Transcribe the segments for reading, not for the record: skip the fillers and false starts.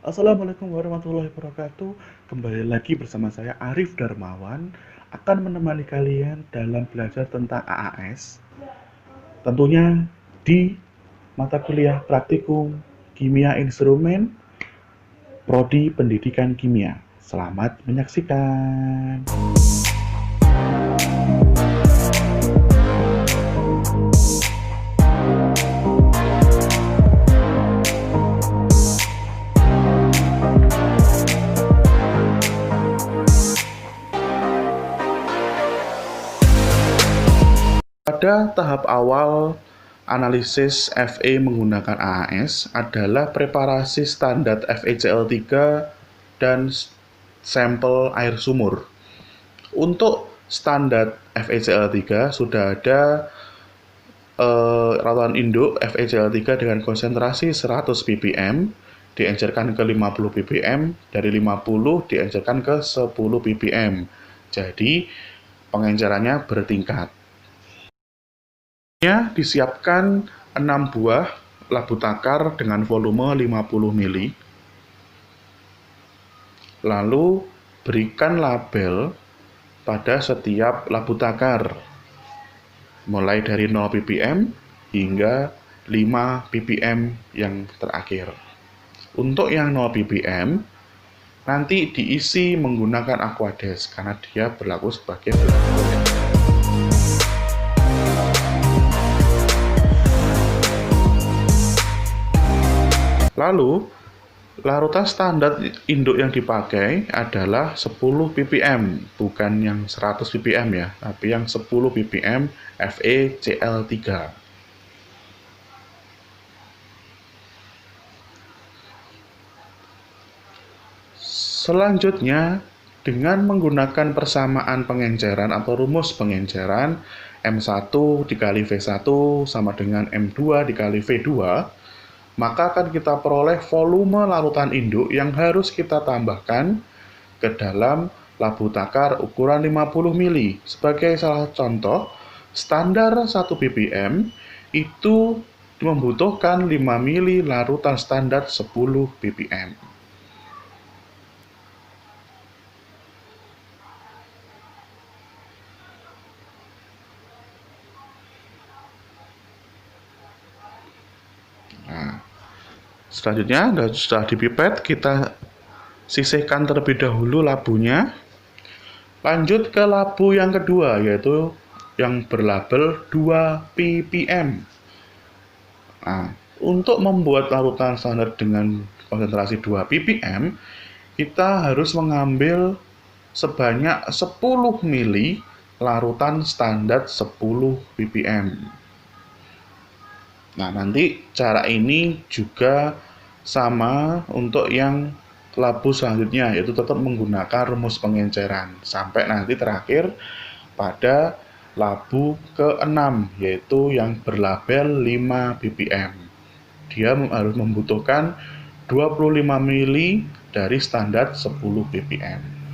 Assalamualaikum warahmatullahi wabarakatuh. Kembali lagi bersama saya Arif Darmawan akan menemani kalian dalam belajar tentang AAS. Tentunya di mata kuliah praktikum Kimia Instrumen Prodi Pendidikan Kimia. Selamat menyaksikan. Pada tahap awal analisis FE menggunakan AAS adalah preparasi standar FeCl3 dan sampel air sumur. Untuk standar FeCl3 sudah ada ratusan induk FeCl3 dengan konsentrasi 100 ppm diencerkan ke 50 ppm, dari 50 diencerkan ke 10 ppm. Jadi pengencerannya bertingkat. Disiapkan 6 buah labu takar dengan volume 50 ml. Lalu berikan label pada setiap labu takar, mulai dari 0 ppm hingga 5 ppm yang terakhir. Untuk yang 0 ppm nanti diisi menggunakan Aquades karena dia berlaku sebagai black. Lalu, larutan standar induk yang dipakai adalah 10 ppm, bukan yang 100 ppm ya, tapi yang 10 ppm FeCl3. Selanjutnya, dengan menggunakan persamaan pengenceran atau rumus pengenceran M1 dikali V1 sama dengan M2 dikali V2, maka akan kita peroleh volume larutan induk yang harus kita tambahkan ke dalam labu takar ukuran 50 ml. Sebagai salah contoh, standar 1 ppm itu membutuhkan 5 ml larutan standar 10 ppm. Selanjutnya, setelah dipipet, kita sisihkan terlebih dahulu labunya. Lanjut ke labu yang kedua, yaitu yang berlabel 2 ppm. Nah, untuk membuat larutan standar dengan konsentrasi 2 ppm, kita harus mengambil sebanyak 10 ml larutan standar 10 ppm. Nah, nanti cara ini juga sama untuk yang labu selanjutnya, yaitu tetap menggunakan rumus pengenceran sampai nanti terakhir pada labu ke-6, yaitu yang berlabel 5 ppm. Dia harus membutuhkan 25 ml dari standar 10 ppm.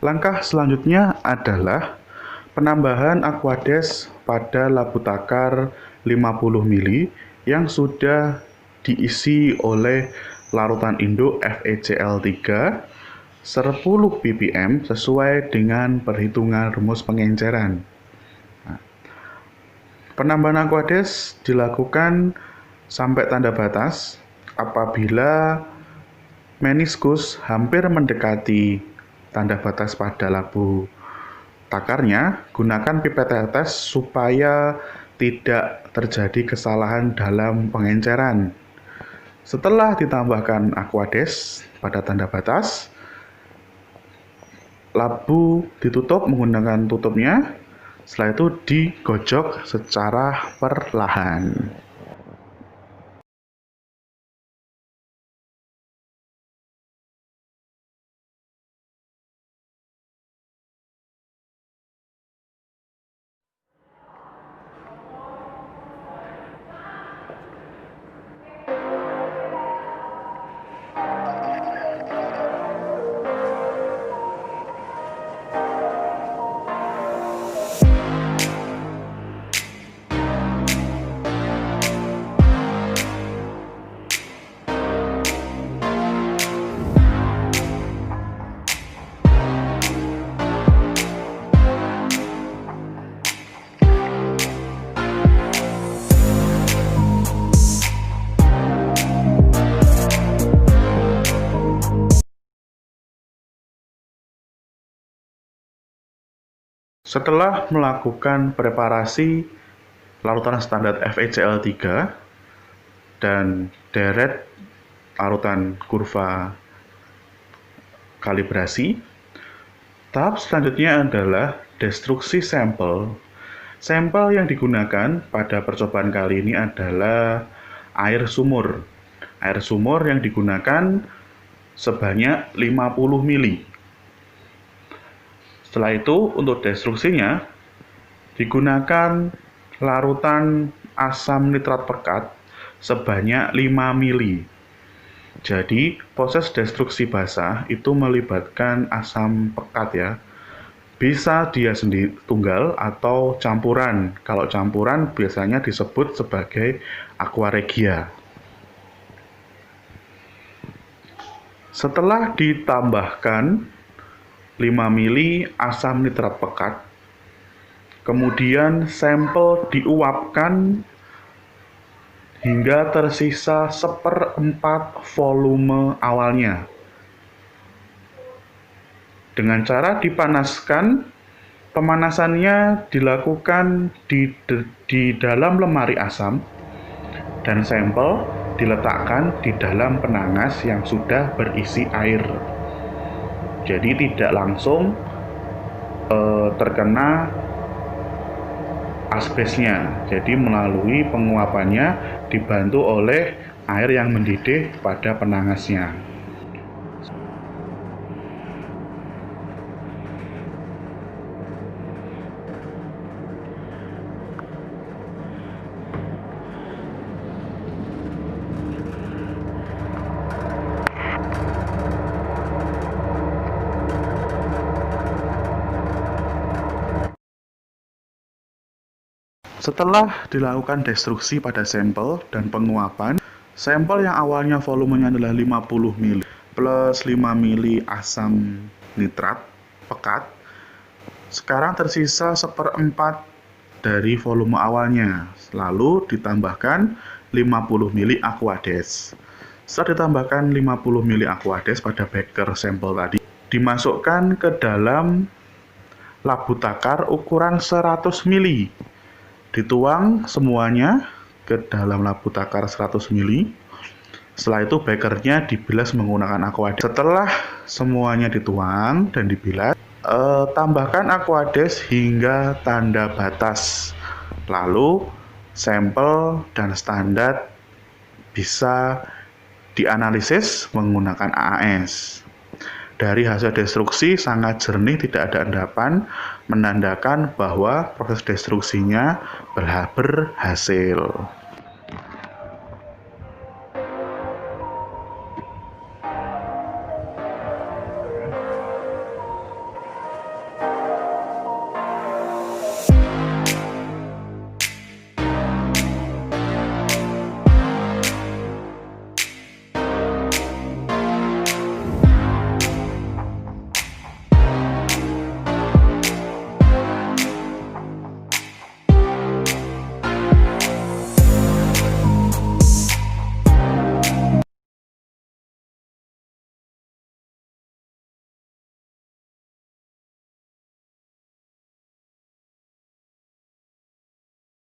Langkah selanjutnya adalah penambahan Aquades pada labu takar 50 ml yang sudah diisi oleh larutan induk FeCl3 10 ppm sesuai dengan perhitungan rumus pengenceran. Penambahan Aquades dilakukan sampai tanda batas apabila meniskus hampir mendekati tanda batas pada labu takarnya. Gunakan pipet tetes supaya tidak terjadi kesalahan dalam pengenceran. Setelah ditambahkan Aquades pada tanda batas, labu ditutup menggunakan tutupnya, setelah itu digojok secara perlahan. Setelah melakukan preparasi larutan standar FeCl3 dan deret larutan kurva kalibrasi, tahap selanjutnya adalah destruksi sampel. Sampel yang digunakan pada percobaan kali ini adalah air sumur. Air sumur yang digunakan sebanyak 50 ml. Setelah itu, untuk destruksinya, digunakan larutan asam nitrat pekat sebanyak 5 ml. Jadi, proses destruksi basah itu melibatkan asam pekat ya. Bisa dia sendiri tunggal atau campuran. Kalau campuran biasanya disebut sebagai aqua regia. Setelah ditambahkan 5 ml asam nitrat pekat, kemudian sampel diuapkan hingga tersisa 1/4 volume awalnya. Dengan cara dipanaskan, pemanasannya dilakukan di dalam lemari asam dan sampel diletakkan di dalam penangas yang sudah berisi air. Jadi tidak langsung terkena asbesnya. Jadi melalui penguapannya dibantu oleh air yang mendidih pada penangasnya. Setelah dilakukan destruksi pada sampel dan penguapan, sampel yang awalnya volumenya adalah 50 ml plus 5 ml asam nitrat pekat, sekarang tersisa 1/4 dari volume awalnya, lalu ditambahkan 50 ml Aquades. Setelah ditambahkan 50 ml Aquades pada beker sampel tadi, dimasukkan ke dalam labu takar ukuran 100 ml. Dituang semuanya ke dalam labu takar 100 ml. Setelah itu bekernya dibilas menggunakan Aquades. Setelah semuanya dituang dan dibilas, tambahkan Aquades hingga tanda batas. Lalu sampel dan standar bisa dianalisis menggunakan AAS. Dari hasil destruksi sangat jernih, tidak ada endapan, menandakan bahwa proses destruksinya berhasil.